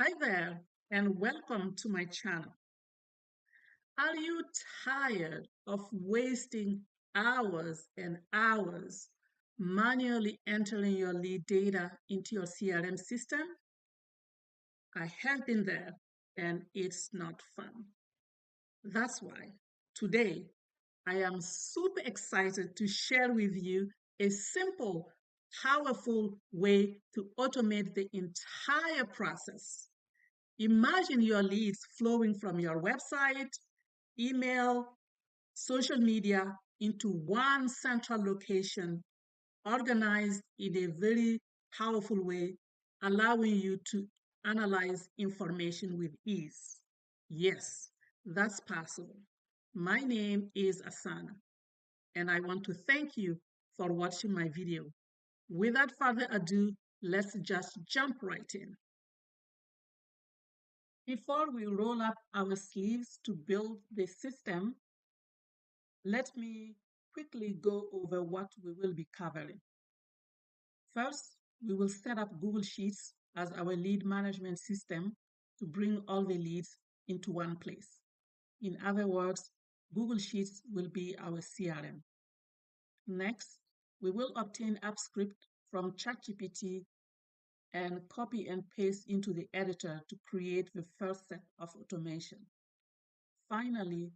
Hi there, and welcome to my channel. Are you tired of wasting hours and hours manually entering your lead data into your CRM system? I have been there, and it's not fun. That's why today I am super excited to share with you a simple, powerful way to automate the entire process. Imagine your leads flowing from your website, email, social media into one central location, organized in a very powerful way, allowing you to analyze information with ease. Yes, that's possible. My name is Asana, and I want to thank you for watching my video. Without further ado, let's just jump right in. Before we roll up our sleeves to build the system, let me quickly go over what we will be covering. First, we will set up Google Sheets as our lead management system to bring all the leads into one place. In other words, Google Sheets will be our CRM. Next, we will obtain app script from ChatGPT and copy and paste into the editor to create the first set of automation. Finally,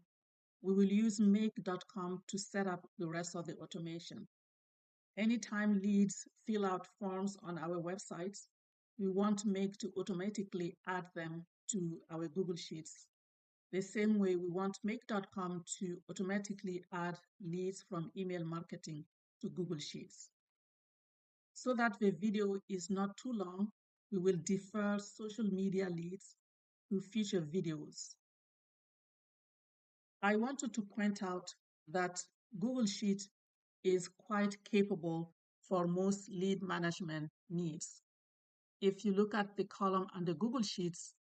we will use make.com to set up the rest of the automation. Anytime leads fill out forms on our websites, we want Make to automatically add them to our Google Sheets. The same way we want make.com to automatically add leads from email marketing to Google Sheets. So that the video is not too long, we will defer social media leads to future videos. I wanted to point out that Google Sheet is quite capable for most lead management needs. If you look at the column under Google Sheets,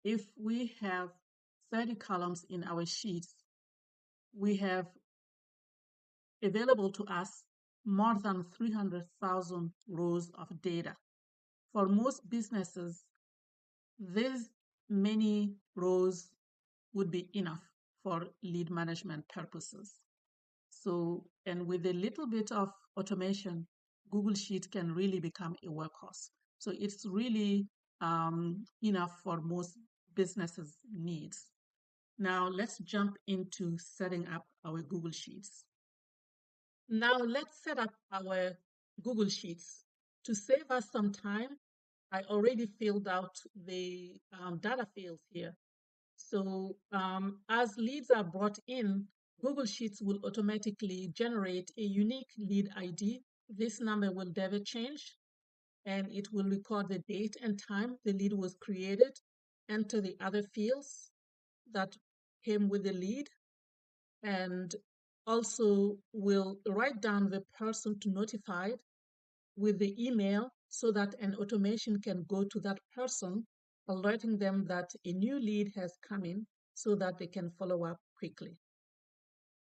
if we have 30 columns in our sheets, we have available to us more than 300,000 rows of data. For most businesses, these many rows would be enough for lead management purposes. So, and with a little bit of automation, Google Sheet can really become a workhorse. So it's really enough for most businesses' needs. Now let's jump into setting up our Google Sheets. Now let's set up our Google Sheets. To save us some time, I already filled out the data fields here. So as leads are brought in, Google Sheets will automatically generate a unique lead ID. This number will never change, and it will record the date and time the lead was created, enter the other fields that came with the lead, and also will write down the person to notify with the email so that an automation can go to that person, alerting them that a new lead has come in so that they can follow up quickly.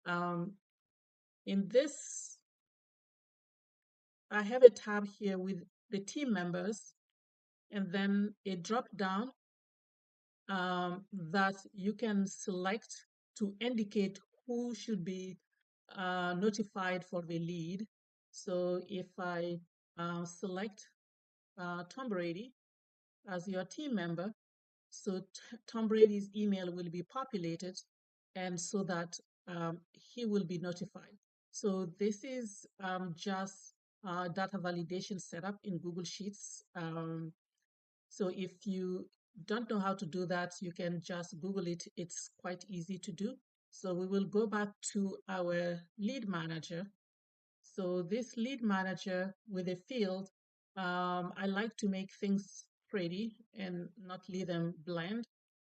In this, I have a tab here with the team members and then a drop down that you can select to indicate who should be notified for the lead. So if I select Tom Brady as your team member, so Tom Brady's email will be populated, and so that he will be notified. So this is just data validation setup in Google Sheets. So if you don't know how to do that, you can just Google it. It's quite easy to do. So we will go back to our lead manager. So this lead manager with a field, I like to make things pretty and not leave them bland.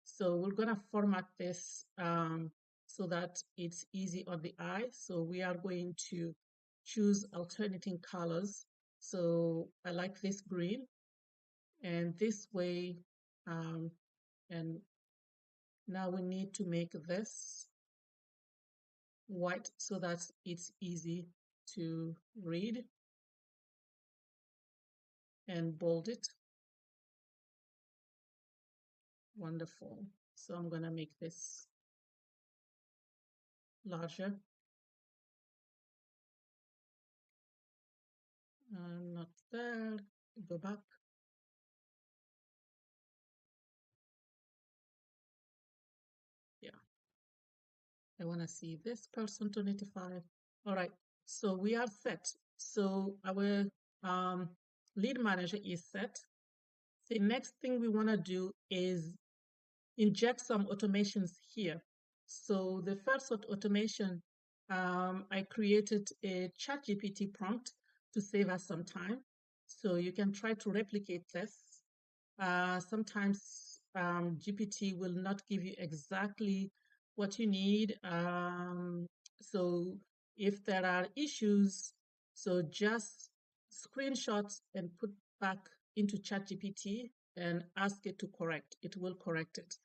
So we're going to format this so that it's easy on the eye. So we are going to choose alternating colors. So I like this green, and this way, and now we need to make this white so that it's easy to read, and bold it. Wonderful. So I'm going to make this larger. Not there. Go back. Yeah. I want to see this person to notify. All right. So we are set. So our um, lead manager is set. The next thing we want to do is inject some automations here. So the first automation, I created a ChatGPT prompt to save us some time. So you can try to replicate this. Sometimes GPT will not give you exactly what you need. So if there are issues, so just screenshot and put back into ChatGPT and ask it to correct. It will correct it.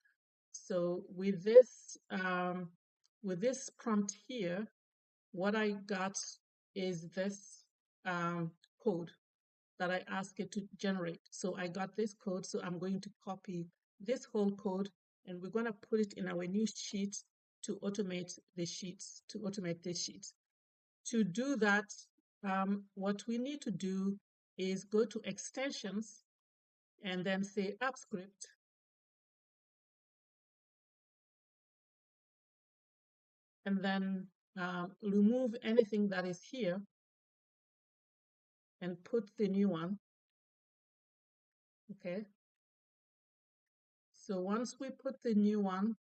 So with this prompt here, what I got is this code that I asked it to generate. So I got this code, so I'm going to copy this whole code and we're going to put it in our new sheet to automate the sheets, to automate this sheet. To do that, what we need to do is go to extensions and then say app script. And then remove anything that is here and put the new one. Okay. So once we put the new one,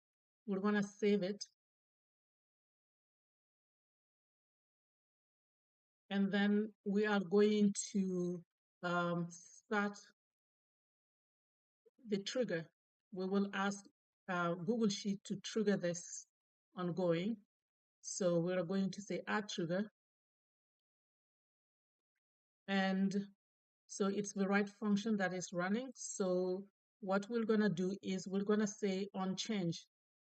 we're going to save it. And then we are going to start the trigger. We will ask Google Sheet to trigger this ongoing. So we're going to say add trigger. And so it's the right function that is running. So what we're going to do is we're going to say on change.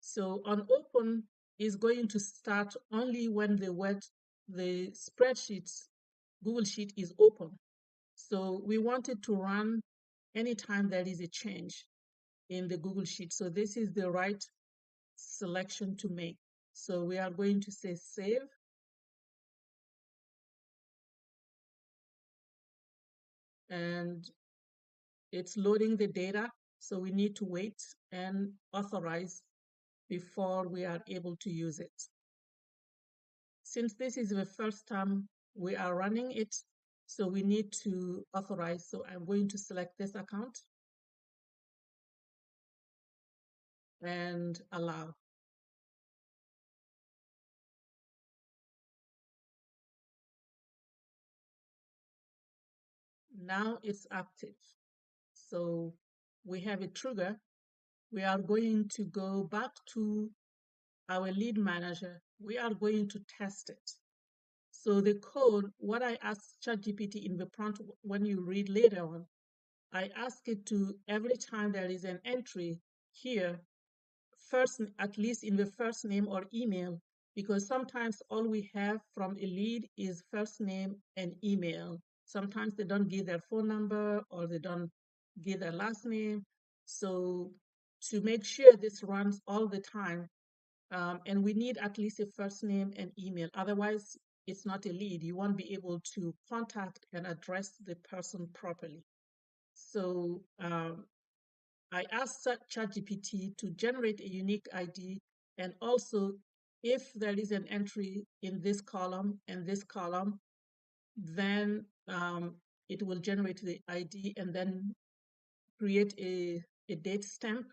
So on open is going to start only when the spreadsheets Google Sheet is open. So we want it to run anytime there is a change in the Google Sheet. So this is the right selection to make. So we are going to say save. And it's loading the data. So we need to wait and authorize before we are able to use it. Since this is the first time we are running it, so we need to authorize. So I'm going to select this account and allow. Now it's active. So we have a trigger. We are going to go back to our lead manager. We are going to test it. So the code, what I asked ChatGPT in the prompt when you read later on, I ask it to, every time there is an entry here, first, at least in the first name or email, because sometimes all we have from a lead is first name and email. Sometimes they don't give their phone number or they don't give their last name. So to make sure this runs all the time, and we need at least a first name and email. Otherwise, it's not a lead. You won't be able to contact and address the person properly. So I asked ChatGPT to generate a unique ID, and also if there is an entry in this column and this column, then it will generate the ID and then create a date stamp,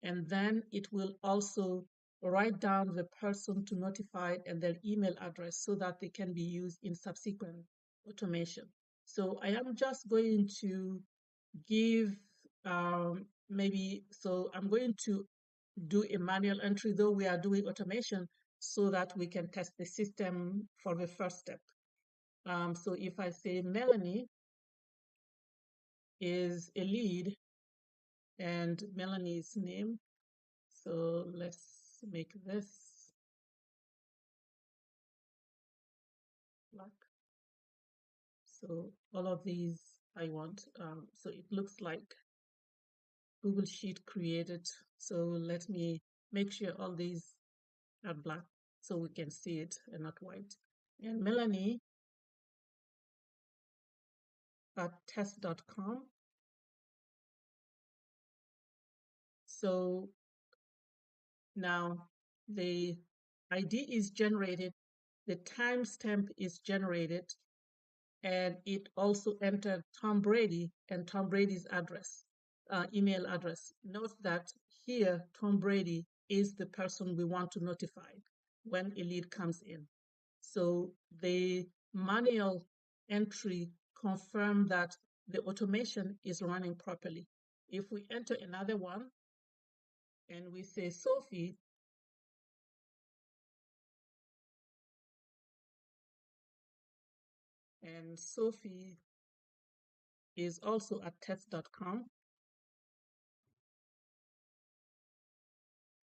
and then it will also write down the person to notify and their email address so that they can be used in subsequent automation. So I am just going to give so I'm going to do a manual entry, though we are doing automation, so that we can test the system for the first step. So if I say Melanie is a lead and Melanie's name, so let's make this black. So all of these I want, so it looks like Google Sheet created. So let me make sure all these are black so we can see it and not white. And Melanie at test.com. So now the ID is generated, the timestamp is generated, and it also entered Tom Brady and Tom Brady's address, email address. Note that here, Tom Brady is the person we want to notify when a lead comes in. So the manual entry confirmed that the automation is running properly. If we enter another one and we say Sophie, and Sophie is also at test.com.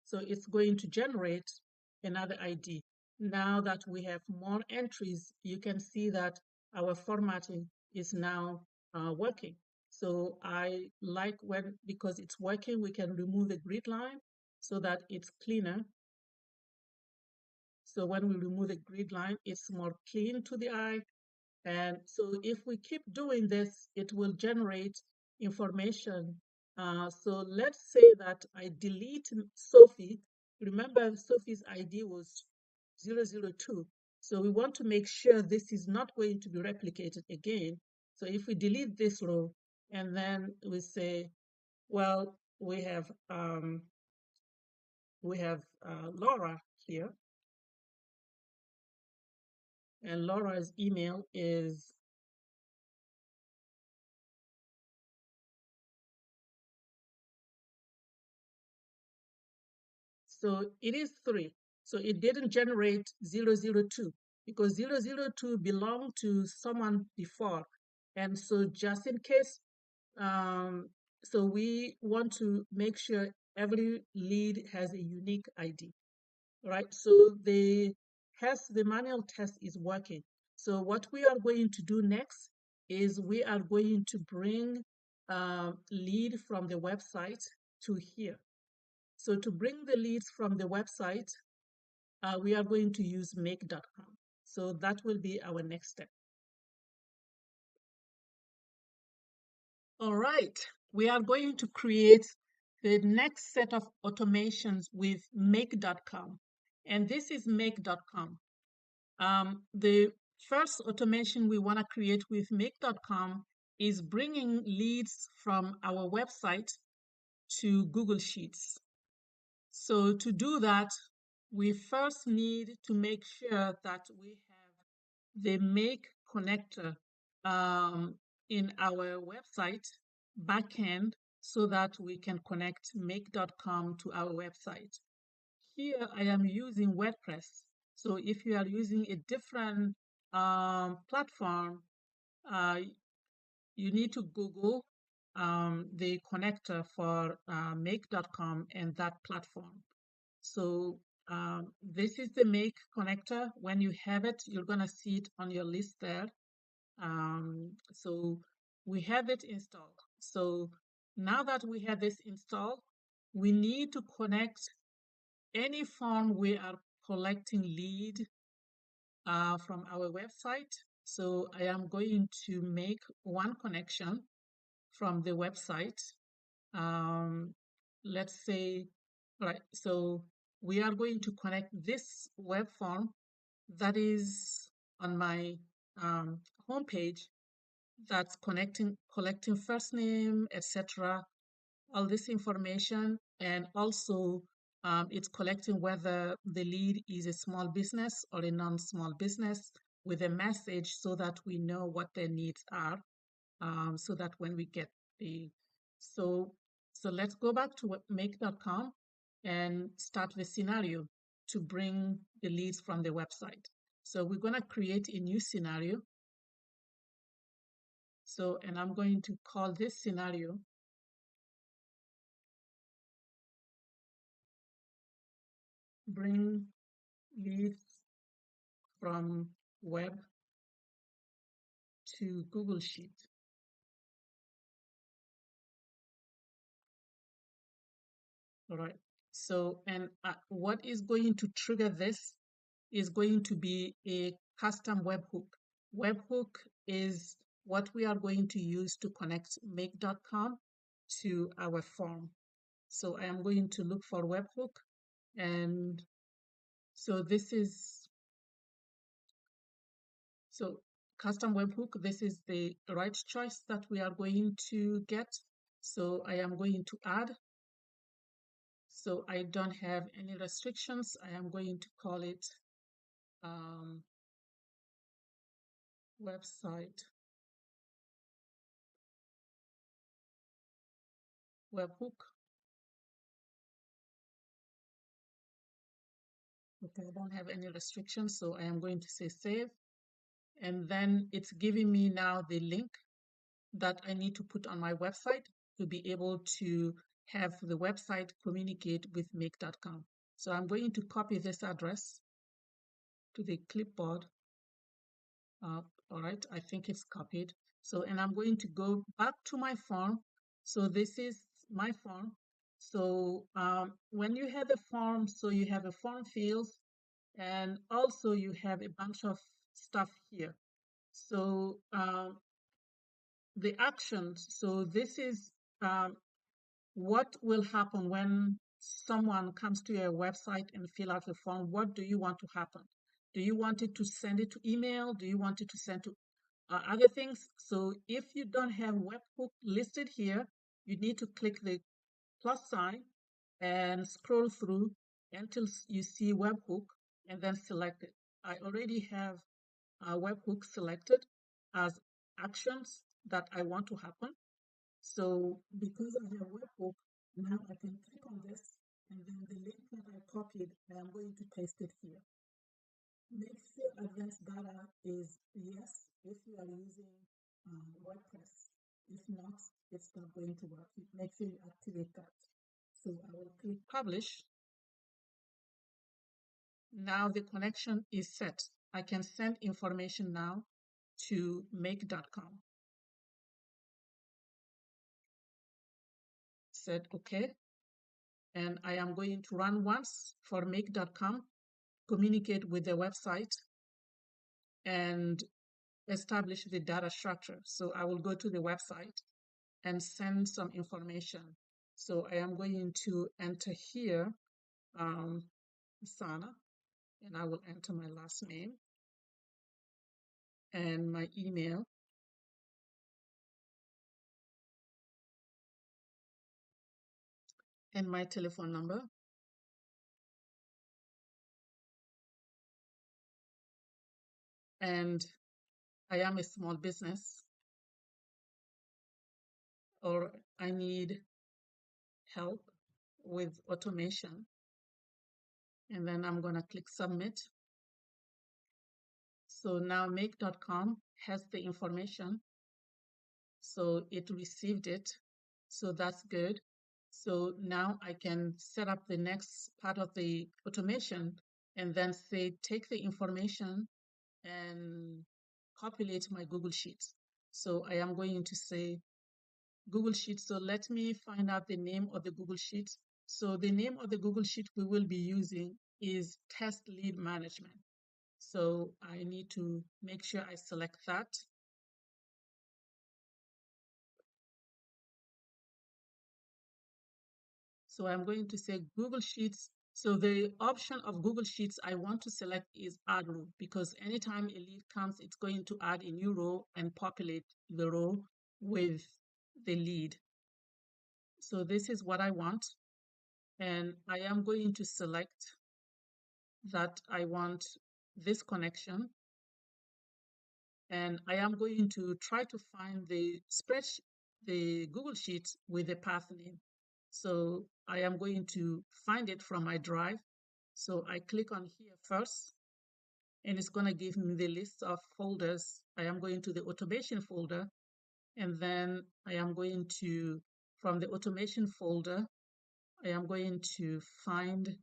So it's going to generate another ID. Now that we have more entries, you can see that our formatting is now working. So I like when, because it's working, we can remove the grid line so that it's cleaner. So when we remove the grid line, it's more clean to the eye. And so if we keep doing this, it will generate information. So let's say that I delete Sophie. Remember, Sophie's ID was 002. So we want to make sure this is not going to be replicated again. So if we delete this row and then we say, well, we have Laura here, and Laura's email is so it is 3. So it didn't generate 002 because 002 belonged to someone before. And so just in case, so we want to make sure every lead has a unique ID, right? So the manual test is working. So what we are going to do next is we are going to bring lead from the website to here. So to bring the leads from the website, we are going to use make.com. So that will be our next step. All right, we are going to create the next set of automations with make.com. And this is make.com. The first automation we want to create with make.com is bringing leads from our website to Google Sheets. So to do that, we first need to make sure that we have the make connector in our website backend so that we can connect make.com to our website. Here I am using WordPress. So if you are using a different platform, you need to Google the connector for make.com and that platform. So this is the make connector. When you have it, you're going to see it on your list there. So we have it installed. So now that we have this installed, we need to connect any form we are collecting lead from our website. So I am going to make one connection from the website. Let's say, right, so we are going to connect this web form that is on my homepage that's collecting first name, etc., all this information, and also it's collecting whether the lead is a small business or a non-small business with a message so that we know what their needs are, so that when we get the so let's go back to make.com and start the scenario to bring the leads from the website. So we're going to create a new scenario. So, and I'm going to call this scenario bring leads from web to Google Sheet. All right. So, and what is going to trigger this is going to be a custom webhook. Webhook is what we are going to use to connect make.com to our form. So I am going to look for webhook. And so this is, so custom webhook, this is the right choice that we are going to get. So I am going to add. So I don't have any restrictions. I am going to call it um, website webhook. Okay, I don't have any restrictions, so I am going to say save. And then it's giving me now the link that I need to put on my website to be able to have the website communicate with make.com. So I'm going to copy this address to the clipboard. All right, I think it's copied. So, and I'm going to go back to my form. So this is my form. So when you have a form, so you have a form fields, and also you have a bunch of stuff here. So the actions, so this is what will happen when someone comes to your website and fill out the form. What do you want to happen? Do you want it to send it to email? Do you want it to send to other things? So if you don't have webhook listed here, you need to click the plus sign and scroll through until you see webhook and then select it. I already have webhook selected as actions that I want to happen. So because I have webhook, now I can click on this and then the link that I copied, I am going to paste it here. Make sure advanced data is yes if you are using WordPress. If not, it's not going to work. Make sure you activate that. So I will click publish. Now the connection is set. I can send information now to make.com. Said okay. And I am going to run once for make.com, communicate with the website, and establish the data structure. So I will go to the website and send some information. So I am going to enter here Sana, and I will enter my last name and my email. And my telephone number. And I am a small business, or I need help with automation. And then I'm going to click submit. So now make.com has the information. So it received it. So that's good. So now I can set up the next part of the automation and then say, take the information and populate my Google Sheets. So I am going to say Google Sheets. So let me find out the name of the Google Sheets. So the name of the Google Sheet we will be using is Test Lead Management. So I need to make sure I select that. So I'm going to say Google Sheets. So the option of Google Sheets I want to select is add row, because anytime a lead comes, it's going to add a new row and populate the row with the lead. So this is what I want. And I am going to select that I want this connection. And I am going to try to find the spreadsheet, the Google Sheet with the path name. So I am going to find it from my drive. So I click on here first, and it's going to give me the list of folders. I am going to the automation folder, and then I am going to, from the automation folder, I am going to find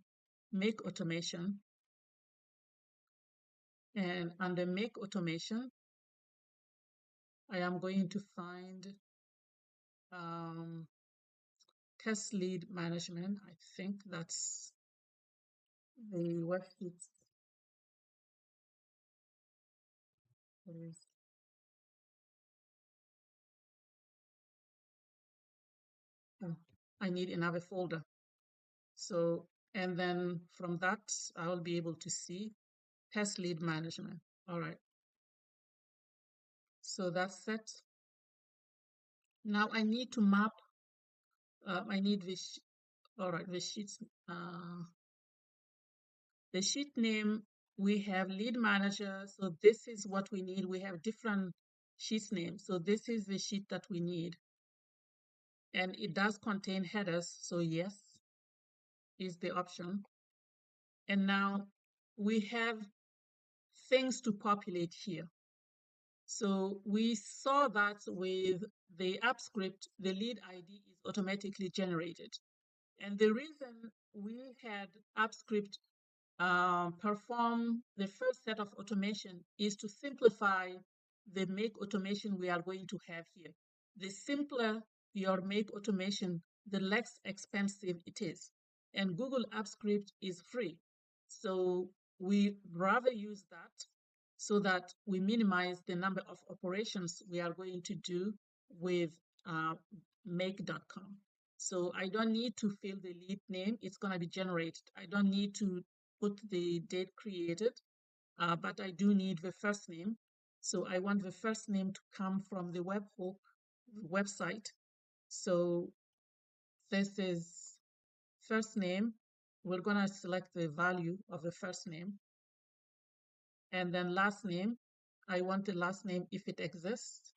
make automation. And under make automation, I am going to find test lead management. I think that's the worksheet. Oh, I need another folder. So, and then from that, I will be able to see test lead management. All right. So that's it. Now I need to map. I need this. All right, the sheets. The sheet name, we have lead manager. So this is what we need. We have different sheets names. So this is the sheet that we need. And it does contain headers. So yes is the option. And now we have things to populate here. So we saw that with the app script, the lead ID is automatically generated. And the reason we had app script perform the first set of automation is to simplify the make automation we are going to have here. The simpler your make automation, the less expensive it is. And Google App Script is free. So we rather use that so that we minimize the number of operations we are going to do with make.com. So I don't need to fill the lead name. It's going to be generated. I don't need to put the date created, but I do need the first name. So I want the first name to come from the webhook website. So this is first name. We're going to select the value of the first name. And then last name. I want the last name if it exists.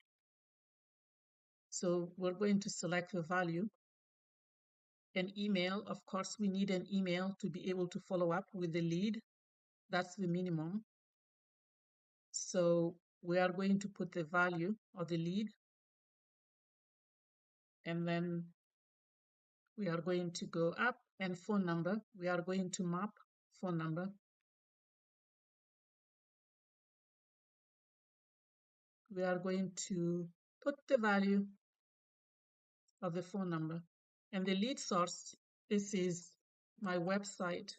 So we're going to select the value. An email, of course, we need an email to be able to follow up with the lead. That's the minimum. So we are going to put the value of the lead, and then we are going to go up, and phone number. We are going to map phone number. We are going to put the value of the phone number. And the lead source, this is my website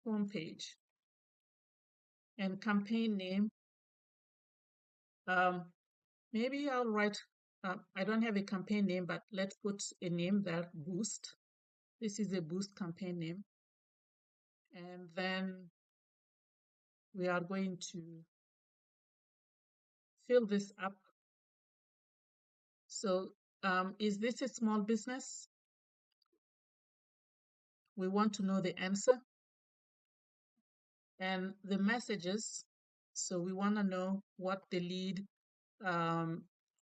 homepage. And campaign name, maybe I'll write, I don't have a campaign name, but let's put a name there, Boost. This is a Boost campaign name. And then we are going to fill this up. So is this a small business? We want to know the answer. And the messages, so we want to know what the lead,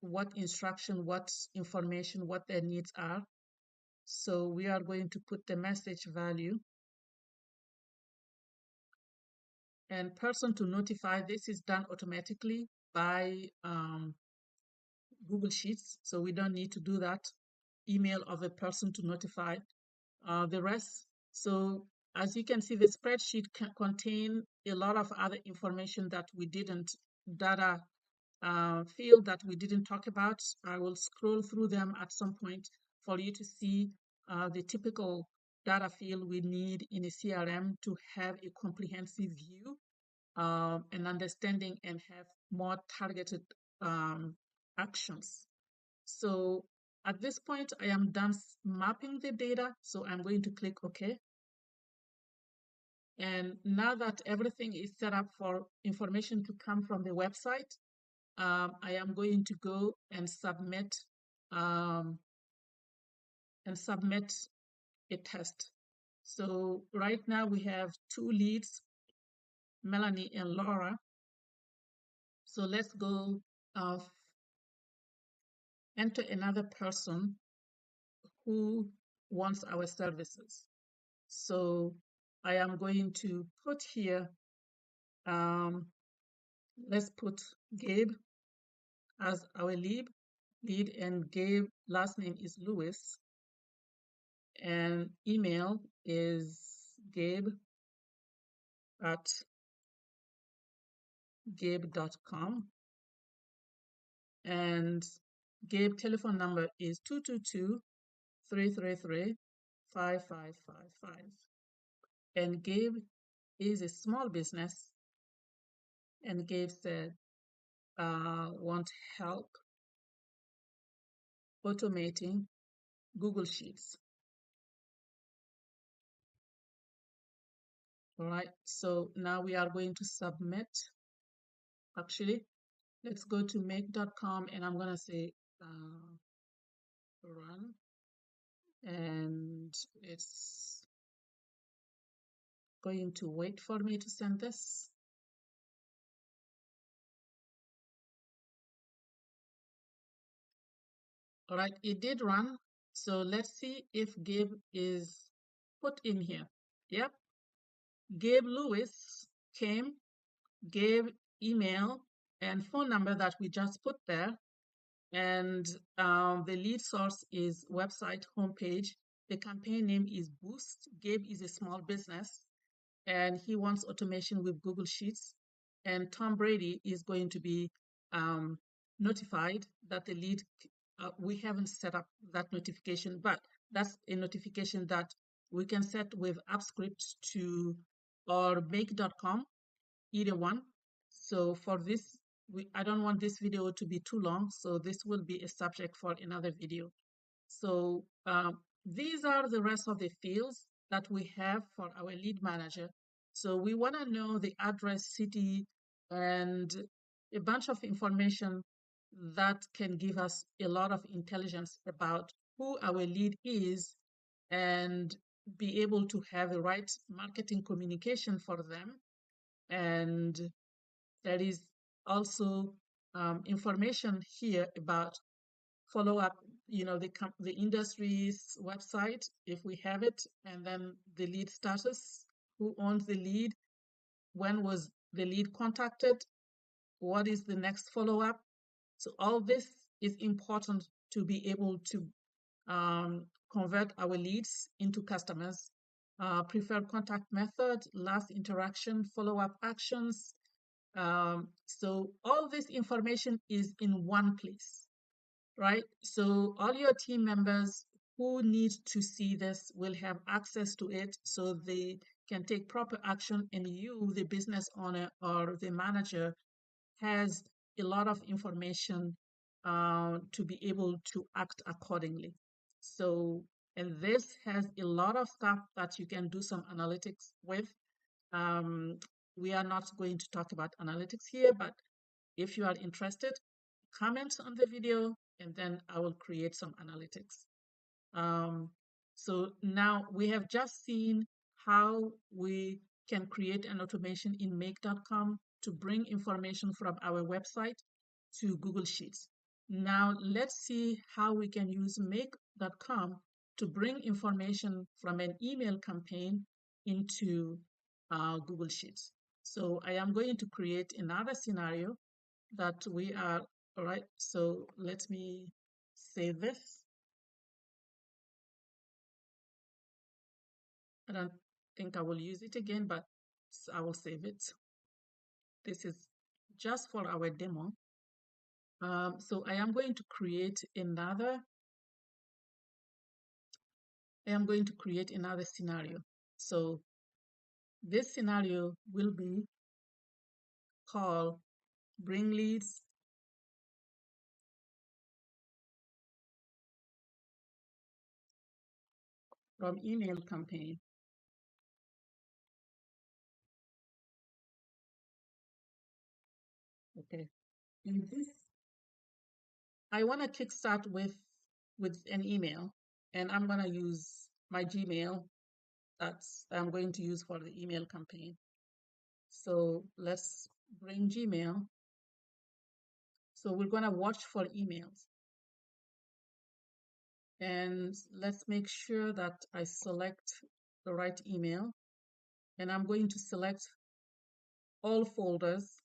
what instruction, what information, what their needs are. So we are going to put the message value. And person to notify, this is done automatically by Google Sheets, so we don't need to do that. Email of a person to notify. The rest, so as you can see, the spreadsheet can contain a lot of other information that we didn't, data field that we didn't talk about. I will scroll through them at some point for you to see the typical data field we need in a CRM to have a comprehensive view and understanding and have more targeted actions. So at this point, I am done mapping the data. So I'm going to click OK. And now that everything is set up for information to come from the website, I am going to go and submit a test. So right now we have two leads, Melanie and Laura. So let's go enter another person who wants our services. So I am going to put here, let's put Gabe as our lead, and Gabe last name is Lewis, and email is gabe@gabe.com, and Gabe telephone number is 222-333-5555. And Gabe is a small business, and Gabe said, want help automating Google Sheets. All right, so now we are going to submit. Actually, let's go to make.com, and I'm going to say run, and it's going to wait for me to send this. All right, it did run. So let's see if Gabe is put in here. Yep, Gabe Lewis came, Gabe email and phone number that we just put there. And the lead source is website homepage. The campaign name is Boost. Gabe is a small business and he wants automation with Google Sheets. And Tom Brady is going to be notified that the lead, we haven't set up that notification, but that's a notification that we can set with AppScript to or make.com, either one. So for this, I don't want this video to be too long, so this will be a subject for another video. So these are the rest of the fields that we have for our lead manager. So we want to know the address, city, and a bunch of information that can give us a lot of intelligence about who our lead is and be able to have the right marketing communication for them. And there is also information here about follow up, the industry's website, if we have it, and then the lead status, who owns the lead, when was the lead contacted, what is the next follow up. So all this is important to be able to convert our leads into customers. Preferred contact method, last interaction, follow up actions. So all this information is in one place, right? So all your team members who need to see this will have access to it so they can take proper action, and you, the business owner or the manager, has a lot of information to be able to act accordingly. So, and this has a lot of stuff that you can do some analytics with. We are not going to talk about analytics here, but if you are interested, comment on the video and then I will create some analytics. So now we have just seen how we can create an automation in make.com to bring information from our website to Google Sheets. Now let's see how we can use make.com to bring information from an email campaign into Google Sheets. So I am going to create another scenario that we are, all right, so let me save this. I don't think I will use it again, but I will save it. This is just for our demo. So I am going to create another scenario. So this scenario will be called bring leads from email campaign. Okay. And this, I want to kickstart with an email, and I'm going to use my Gmail that's I'm going to use for the email campaign. So let's bring Gmail. So we're going to watch for emails. And let's make sure that I select the right email. And I'm going to select all folders.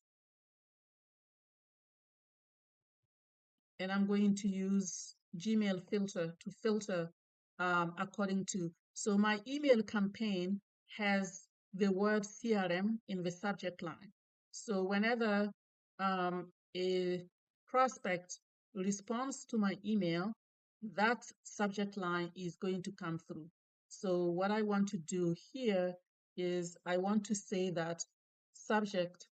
And I'm going to use Gmail filter to filter according to. So my email campaign has the word CRM in the subject line. So whenever a prospect responds to my email, that subject line is going to come through. So what I want to do here is I want to say that subject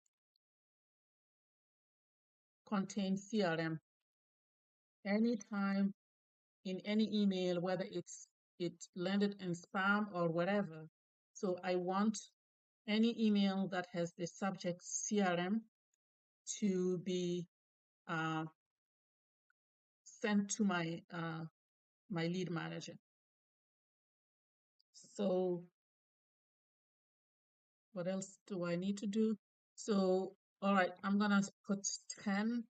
contains CRM. Anytime in any email, whether it landed in spam or whatever. So I want any email that has the subject CRM to be uh, sent to my lead manager. So what else do I need to do? So, all right, I'm gonna put 10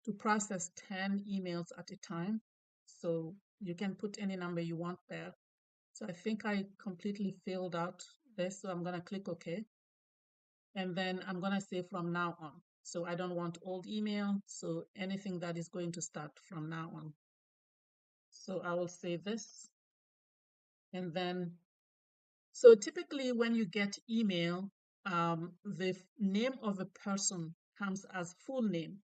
to process 10 emails at a time. So you can put any number you want there. So I think I completely filled out this, so I'm gonna click OK. And then I'm gonna say from now on. So I don't want old email, so anything that is going to start from now on. So I will say this, and then, so typically when you get email, the name of a person comes as full name,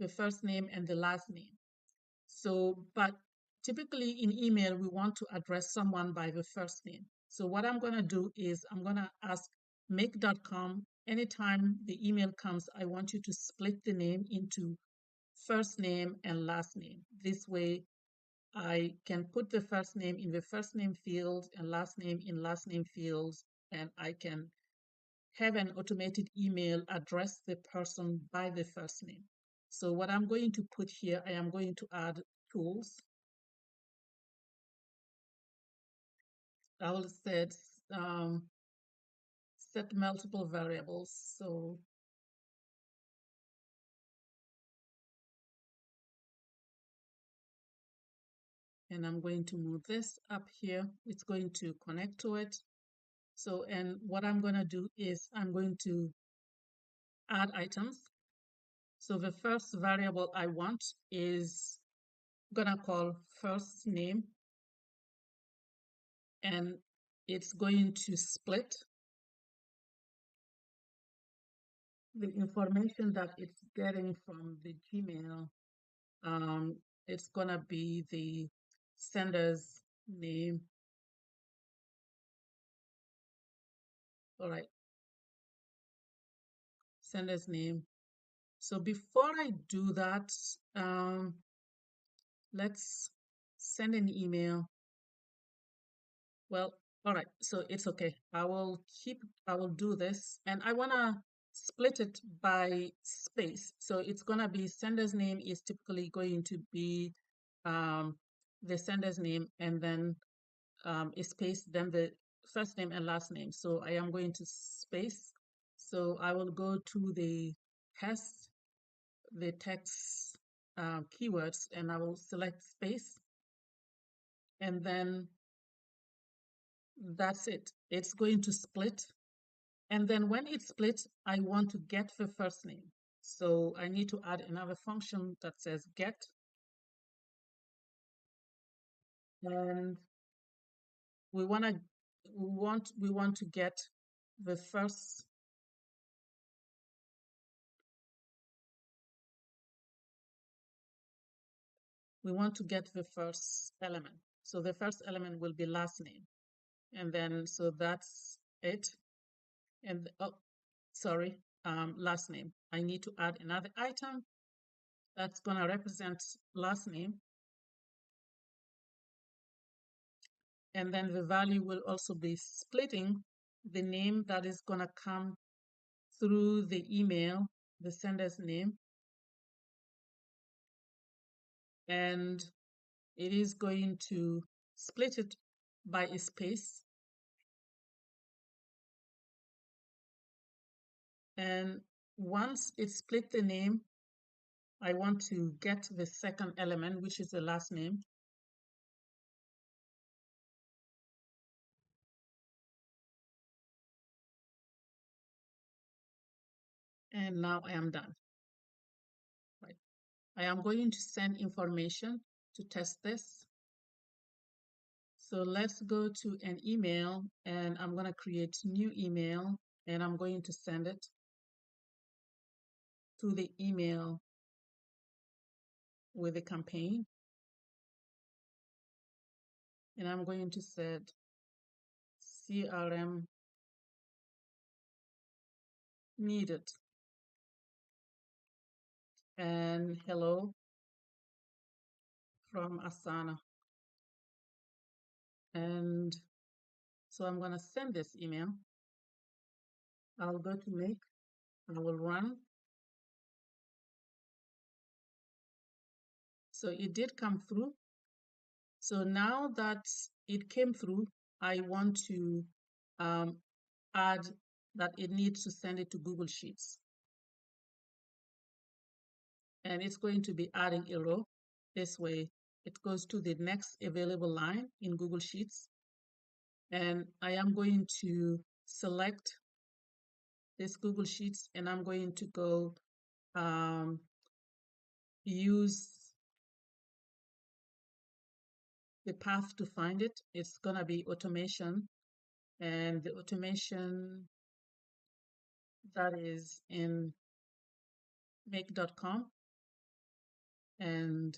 the first name and the last name. So, but typically in email, we want to address someone by the first name. So what I'm going to do is I'm going to ask make.com, anytime the email comes, I want you to split the name into first name and last name. This way, I can put the first name in the first name field and last name in last name fields, and I can have an automated email address the person by the first name. So what I'm going to put here, I am going to add tools. I will set multiple variables. So and I'm going to move this up here. It's going to connect to it. So, and what I'm going to do is I'm going to add items. So the first variable I want is gonna call first name, and it's going to split the information that it's getting from the Gmail. It's gonna be the sender's name. All right, sender's name. So before I do that, let's send an email. Well, all right, so it's okay. I will do this, and I wanna split it by space. So it's gonna be sender's name is typically going to be the sender's name, and then a space, then the first name and last name. So I am going to space. So I will go to the text keywords, and I will select space, and then that's it. It's going to split. And then when it splits, I want to get the first name. So I need to add another function that says get. And we want to get the first element. So the first element will be last name. And then, so that's it. And oh, sorry, last name. I need to add another item that's going to represent last name. And then the value will also be splitting the name that is going to come through the email, the sender's name. And it is going to split it by a space. And once it split the name, I want to get the second element, which is the last name. And now I am done. Right. I am going to send information to test this. So let's go to an email, and I'm going to create new email, and I'm going to send it to the email with the campaign, and I'm going to set CRM needed and hello from Asana. And so I'm going to send this email. I'll go to make, I will run. So it did come through. So now that it came through, I want to add that it needs to send it to Google Sheets. And it's going to be adding a row. This way, it goes to the next available line in Google Sheets. And I am going to select this Google Sheets, and I'm going to go use the path to find it. It's going to be automation, and the automation that is in make.com, and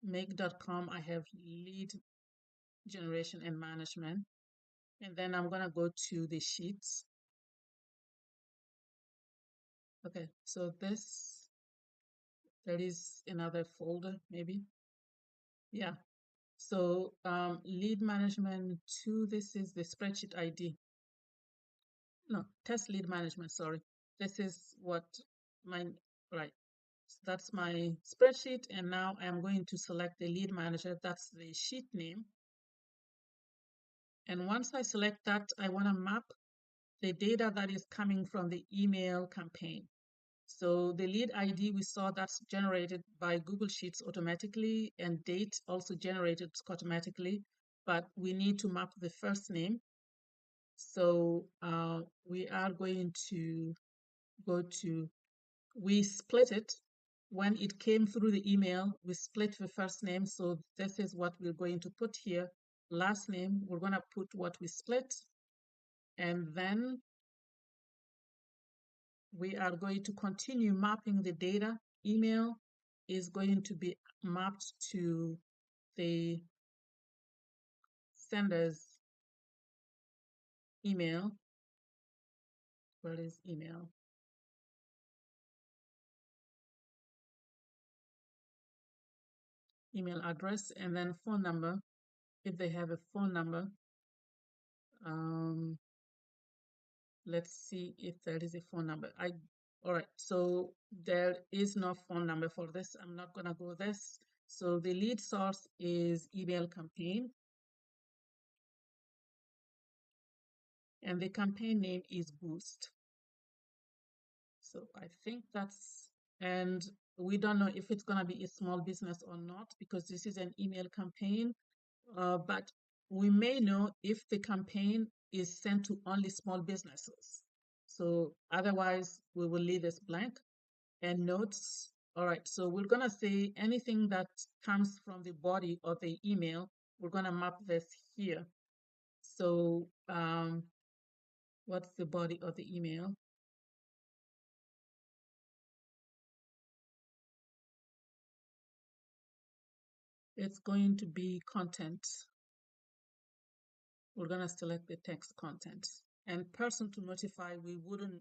make.com I have lead generation and management, and then I'm going to go to the sheets. Okay, so this, there is another folder maybe. Yeah, so lead management 2, this is the spreadsheet ID. No, test lead management, sorry. This is what my, right. So that's my spreadsheet, and now I'm going to select the lead manager. That's the sheet name. And once I select that, I want to map the data that is coming from the email campaign. So the lead ID, we saw that's generated by Google Sheets automatically, and date also generated automatically, but we need to map the first name. So we are going to go to, we split it. When it came through the email, we split the first name. So this is what we're going to put here. Last name, we're going to put what we split. And then we are going to continue mapping the data. Email is going to be mapped to the sender's email. Where is email? Email address, and then phone number, if they have a phone number. Let's see if there is a phone number. All right, so there is no phone number for this. I'm not gonna go this. So the lead source is email campaign, and the campaign name is Boost. So I think that's, and we don't know if it's gonna be a small business or not, because this is an email campaign, but we may know if the campaign is sent to only small businesses. So otherwise, we will leave this blank. And notes. All right, so we're going to say anything that comes from the body of the email, we're going to map this here. So what's the body of the email? It's going to be content. We're going to select the text content. And person to notify, we wouldn't,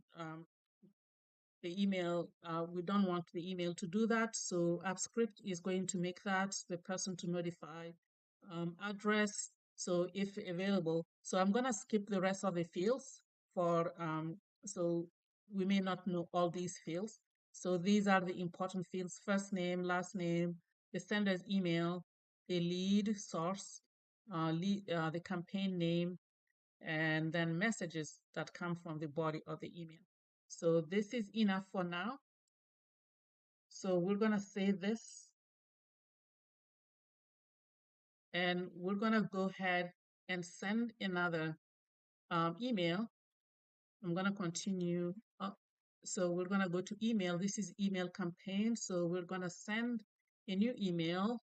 the email, we don't want the email to do that. So AppScript is going to make that the person to notify. Address, so if available. So I'm going to skip the rest of the fields for, so we may not know all these fields. So these are the important fields: first name, last name, the sender's email, the lead source, the campaign name, and then messages that come from the body of the email. So this is enough for now. So we're going to save this, and we're going to go ahead and send another email. I'm going to continue. So we're going to go to email. This is email campaign. So we're going to send a new email.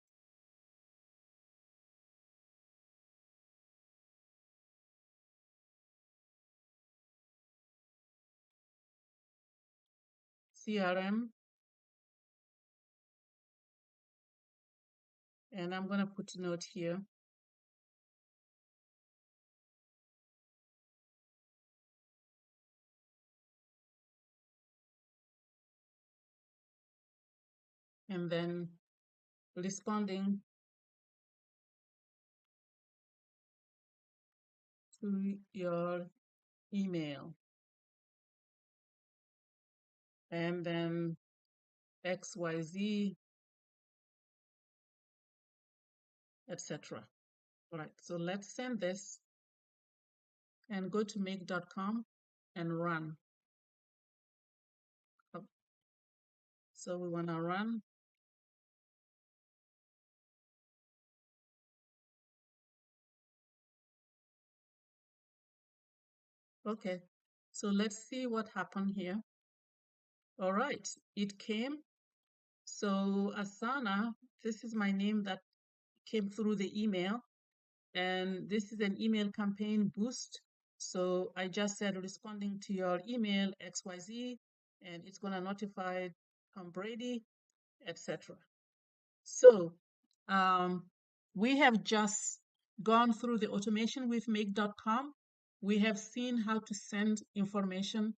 CRM And I'm going to put a note here. And then responding to your email. And then XYZ, etc. All right, so let's send this and go to make.com and run. So we want to run. Okay, so let's see what happened here. All right, it came. So Asana, this is my name that came through the email. And this is an email campaign boost. So I just said responding to your email XYZ, and it's going to notify Tom Brady, etc. So we have just gone through the automation with make.com. We have seen how to send information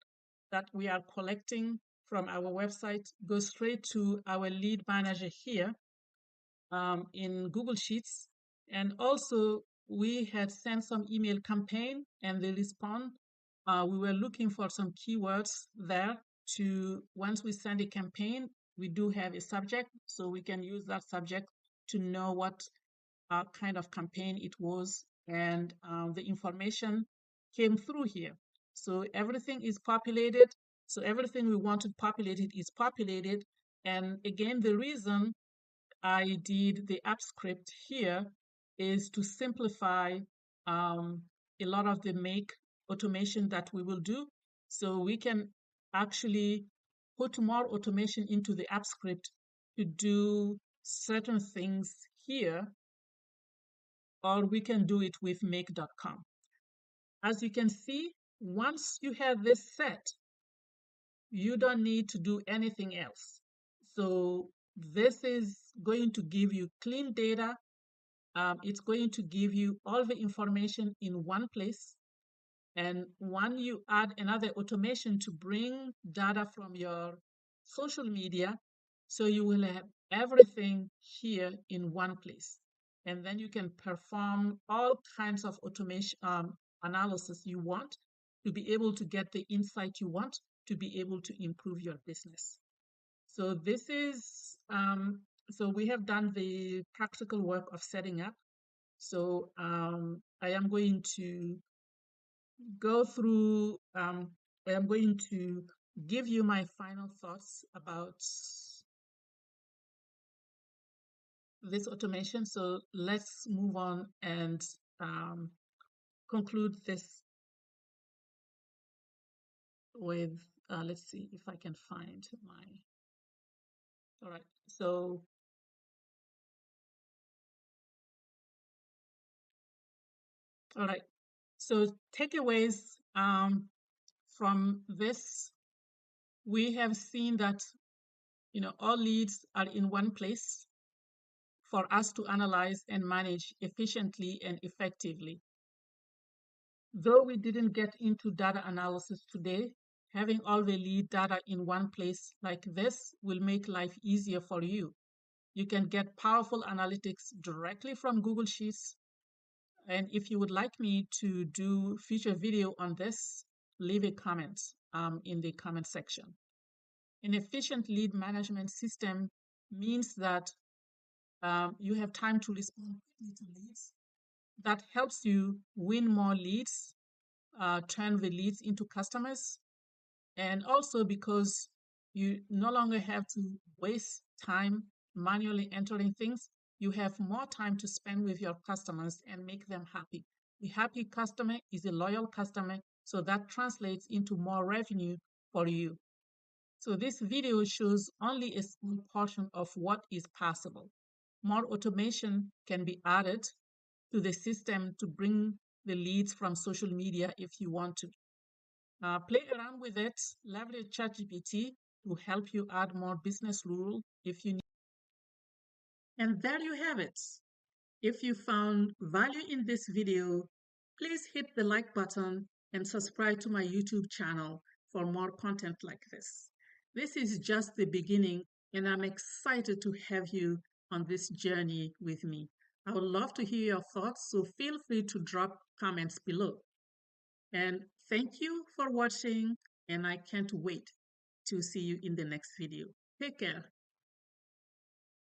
that we are collecting from our website, go straight to our lead manager here in Google Sheets. And also, we had sent some email campaign and they respond. We were looking for some keywords there to, once we send a campaign, we do have a subject, so we can use that subject to know what kind of campaign it was. And the information came through here. So everything is populated. So everything we wanted populated is populated. And again, the reason I did the app script here is to simplify a lot of the make automation that we will do. So we can actually put more automation into the app script to do certain things here, or we can do it with make.com. As you can see, once you have this set, you don't need to do anything else. So this is going to give you clean data. It's going to give you all the information in one place. And when you add another automation to bring data from your social media, so you will have everything here in one place. And then you can perform all kinds of automation analysis you want to be able to get the insight you want to be able to improve your business. So this is, so we have done the practical work of setting up. So I am going to go through, I am going to give you my final thoughts about this automation. So let's move on and conclude this with, let's see if I can find my, all right. So, all right. So takeaways from this, we have seen that all leads are in one place for us to analyze and manage efficiently and effectively. Though we didn't get into data analysis today, having all the lead data in one place like this will make life easier for you. You can get powerful analytics directly from Google Sheets. And if you would like me to do future video on this, leave a comment in the comment section. An efficient lead management system means that you have time to respond quickly to leads. That helps you win more leads, turn the leads into customers, and also because you no longer have to waste time manually entering things, you have more time to spend with your customers and make them happy. A happy customer is a loyal customer, so that translates into more revenue for you. So this video shows only a small portion of what is possible. More automation can be added to the system to bring the leads from social media if you want to. Play around with it, leverage ChatGPT to help you add more business rules if you need. And there you have it. If you found value in this video, please hit the like button and subscribe to my YouTube channel for more content like this. This is just the beginning, and I'm excited to have you on this journey with me. I would love to hear your thoughts, so feel free to drop comments below. And thank you for watching, and I can't wait to see you in the next video. Take care.